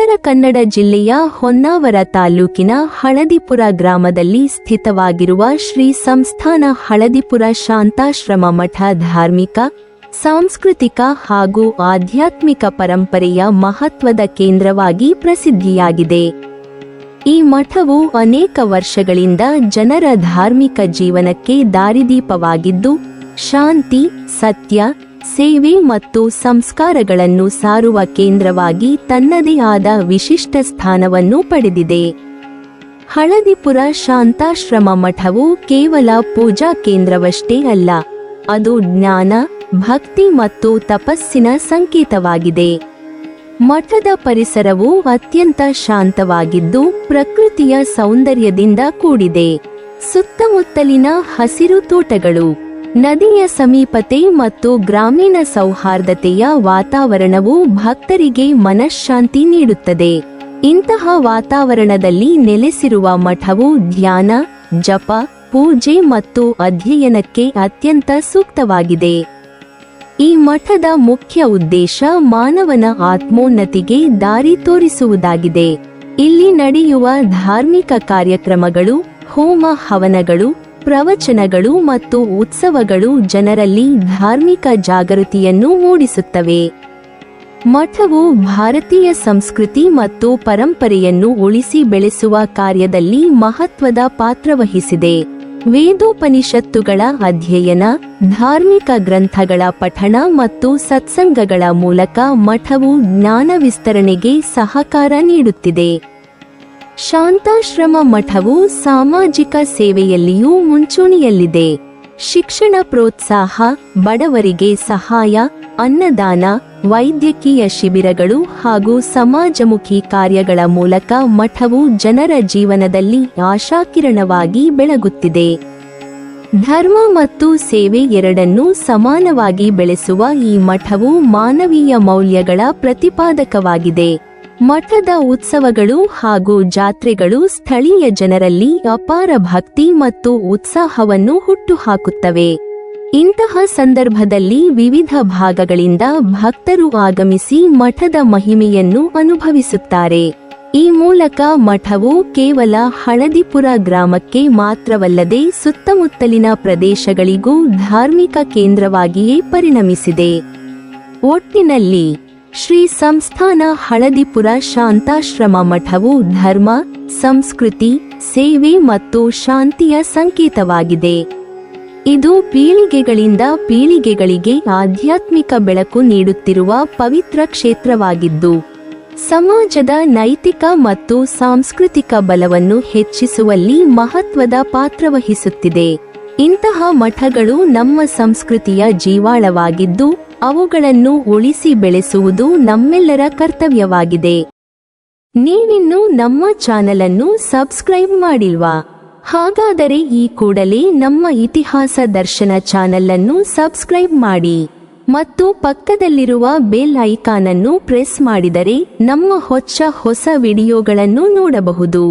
ಉತ್ತರ ಕನ್ನಡ ಜಿಲ್ಲೆಯ ಹೊನ್ನಾವರ ತಾಲೂಕಿನ ಹಳದಿಪುರ ಗ್ರಾಮದಲ್ಲಿ ಸ್ಥಿತವಾಗಿರುವ ಶ್ರೀ ಸಂಸ್ಥಾನ ಹಳದಿಪುರ ಶಾಂತಾಶ್ರಮ ಮಠ ಧಾರ್ಮಿಕ, ಸಾಂಸ್ಕೃತಿಕ ಹಾಗೂ ಆಧ್ಯಾತ್ಮಿಕ ಪರಂಪರೆಯ ಮಹತ್ವದ ಕೇಂದ್ರವಾಗಿ ಪ್ರಸಿದ್ಧಿಯಾಗಿದೆ. ಈ ಮಠವು ಅನೇಕ ವರ್ಷಗಳಿಂದ ಜನರ ಧಾರ್ಮಿಕ ಜೀವನಕ್ಕೆ ದಾರಿದೀಪವಾಗಿದ್ದು, ಶಾಂತಿ, ಸತ್ಯ, ಸೇವೆ ಮತ್ತು ಸಂಸ್ಕಾರಗಳನ್ನು ಸಾರುವ ಕೇಂದ್ರವಾಗಿ ತನ್ನದೇ ಆದ ವಿಶಿಷ್ಟ ಸ್ಥಾನವನ್ನು ಪಡೆದಿದೆ. ಹಳದಿಪುರ ಶಾಂತಾಶ್ರಮ ಮಠವು ಕೇವಲ ಪೂಜಾ ಕೇಂದ್ರವಷ್ಟೇ ಅಲ್ಲ, ಅದು ಜ್ಞಾನ, ಭಕ್ತಿ ಮತ್ತು ತಪಸ್ಸಿನ ಸಂಕೇತವಾಗಿದೆ. ಮಠದ ಪರಿಸರವು ಅತ್ಯಂತ ಶಾಂತವಾಗಿದ್ದು, ಪ್ರಕೃತಿಯ ಸೌಂದರ್ಯದಿಂದ ಕೂಡಿದೆ. ಸುತ್ತಮುತ್ತಲಿನ ಹಸಿರು ತೋಟಗಳು, ನದಿಯ ಸಮೀಪತೆ ಮತ್ತು ಗ್ರಾಮೀಣ ಸೌಹಾರ್ದತೆಯ ವಾತಾವರಣವು ಭಕ್ತರಿಗೆ ಮನಃಶಾಂತಿ ನೀಡುತ್ತದೆ. ಇಂತಹ ವಾತಾವರಣದಲ್ಲಿ ನೆಲೆಸಿರುವ ಮಠವು ಧ್ಯಾನ, ಜಪ, ಪೂಜೆ ಮತ್ತು ಅಧ್ಯಯನಕ್ಕೆ ಅತ್ಯಂತ ಸೂಕ್ತವಾಗಿದೆ. ಈ ಮಠದ ಮುಖ್ಯ ಉದ್ದೇಶ ಮಾನವನ ಆತ್ಮೋನ್ನತಿಗೆ ದಾರಿ ತೋರಿಸುವುದಾಗಿದೆ. ಇಲ್ಲಿ ನಡೆಯುವ ಧಾರ್ಮಿಕ ಕಾರ್ಯಕ್ರಮಗಳು, ಹೋಮ ಹವನಗಳು, ಪ್ರವಚನಗಳು ಮತ್ತು ಉತ್ಸವಗಳು ಜನರಲ್ಲಿ ಧಾರ್ಮಿಕ ಜಾಗೃತಿಯನ್ನು ಮೂಡಿಸುತ್ತವೆ. ಮಠವು ಭಾರತೀಯ ಸಂಸ್ಕೃತಿ ಮತ್ತು ಪರಂಪರೆಯನ್ನು ಉಳಿಸಿ ಬೆಳೆಸುವ ಕಾರ್ಯದಲ್ಲಿ ಮಹತ್ವದ ಪಾತ್ರವಹಿಸಿದೆ. ವೇದೋಪನಿಷತ್ತುಗಳ ಅಧ್ಯಯನ, ಧಾರ್ಮಿಕ ಗ್ರಂಥಗಳ ಪಠಣ ಮತ್ತು ಸತ್ಸಂಗಗಳ ಮೂಲಕ ಮಠವು ಜ್ಞಾನ ವಿಸ್ತರಣೆಗೆ ಸಹಕಾರ ನೀಡುತ್ತಿದೆ. ಶಾಂತಾಶ್ರಮ ಮಠವು ಸಾಮಾಜಿಕ ಸೇವೆಯಲ್ಲಿಯೂ ಮುಂಚೂಣಿಯಲ್ಲಿದೆ. ಶಿಕ್ಷಣ ಪ್ರೋತ್ಸಾಹ, ಬಡವರಿಗೆ ಸಹಾಯ, ಅನ್ನದಾನ, ವೈದ್ಯಕೀಯ ಶಿಬಿರಗಳು ಹಾಗೂ ಸಮಾಜಮುಖಿ ಕಾರ್ಯಗಳ ಮೂಲಕ ಮಠವು ಜನರ ಜೀವನದಲ್ಲಿ ಆಶಾಕಿರಣವಾಗಿ ಬೆಳಗುತ್ತಿದೆ. ಧರ್ಮ ಮತ್ತು ಸೇವೆ ಎರಡನ್ನೂ ಸಮಾನವಾಗಿ ಬೆಳೆಸುವ ಈ ಮಠವು ಮಾನವೀಯ ಮೌಲ್ಯಗಳ ಪ್ರತಿಪಾದಕವಾಗಿದೆ. ಮಠದ ಉತ್ಸವಗಳು ಹಾಗೂ ಜಾತ್ರೆಗಳು ಸ್ಥಳೀಯ ಜನರಲ್ಲಿ ಅಪಾರ ಭಕ್ತಿ ಮತ್ತು ಉತ್ಸಾಹವನ್ನು ಹುಟ್ಟುಹಾಕುತ್ತವೆ. ಇಂತಹ ಸಂದರ್ಭದಲ್ಲಿ ವಿವಿಧ ಭಾಗಗಳಿಂದ ಭಕ್ತರು ಆಗಮಿಸಿ ಮಠದ ಮಹಿಮೆಯನ್ನು ಅನುಭವಿಸುತ್ತಾರೆ. ಈ ಮೂಲಕ ಮಠವು ಕೇವಲ ಹಳದಿಪುರ ಗ್ರಾಮಕ್ಕೆ ಮಾತ್ರವಲ್ಲದೆ ಸುತ್ತಮುತ್ತಲಿನ ಪ್ರದೇಶಗಳಿಗೂ ಧಾರ್ಮಿಕ ಕೇಂದ್ರವಾಗಿಯೇ ಪರಿಣಮಿಸಿದೆ. ಒಟ್ಟಿನಲ್ಲಿ ಶ್ರೀ ಸಂಸ್ಥಾನ ಹಳದಿಪುರ ಶಾಂತಾಶ್ರಮ ಮಠವು ಧರ್ಮ, ಸಂಸ್ಕೃತಿ, ಸೇವೆ ಮತ್ತು ಶಾಂತಿಯ ಸಂಕೇತವಾಗಿದೆ. ಇದು ಪೀಳಿಗೆಗಳಿಂದ ಪೀಳಿಗೆಗಳಿಗೆ ಆಧ್ಯಾತ್ಮಿಕ ಬೆಳಕು ನೀಡುತ್ತಿರುವ ಪವಿತ್ರ ಕ್ಷೇತ್ರವಾಗಿದ್ದು, ಸಮಾಜದ ನೈತಿಕ ಮತ್ತು ಸಾಂಸ್ಕೃತಿಕ ಬಲವನ್ನು ಹೆಚ್ಚಿಸುವಲ್ಲಿ ಮಹತ್ವದ ಪಾತ್ರವಹಿಸುತ್ತಿದೆ. ಇಂತಹ ಮಠಗಳು ನಮ್ಮ ಸಂಸ್ಕೃತಿಯ ಜೀವಾಳವಾಗಿದ್ದು, ಅವುಗಳನ್ನು ಉಳಿಸಿ ಬೆಳೆಸುವುದು ನಮ್ಮೆಲ್ಲರ ಕರ್ತವ್ಯವಾಗಿದೆ. ನೀವಿನ್ನೂ ನಮ್ಮ ಚಾನಲನ್ನು ಸಬ್ಸ್ಕ್ರೈಬ್ ಮಾಡಿಲ್ವಾ? ಹಾಗಾದರೆ ಈ ಕೂಡಲೇ ನಮ್ಮ ಇತಿಹಾಸ ದರ್ಶನ ಚಾನಲ್ ಅನ್ನು ಸಬ್ಸ್ಕ್ರೈಬ್ ಮಾಡಿ ಮತ್ತು ಪಕ್ಕದಲ್ಲಿರುವ ಬೆಲ್ ಐಕಾನ್ ಅನ್ನು ಪ್ರೆಸ್ ಮಾಡಿದರೆ ನಮ್ಮ ಹೊಸ ವಿಡಿಯೋಗಳನ್ನು ನೋಡಬಹುದು.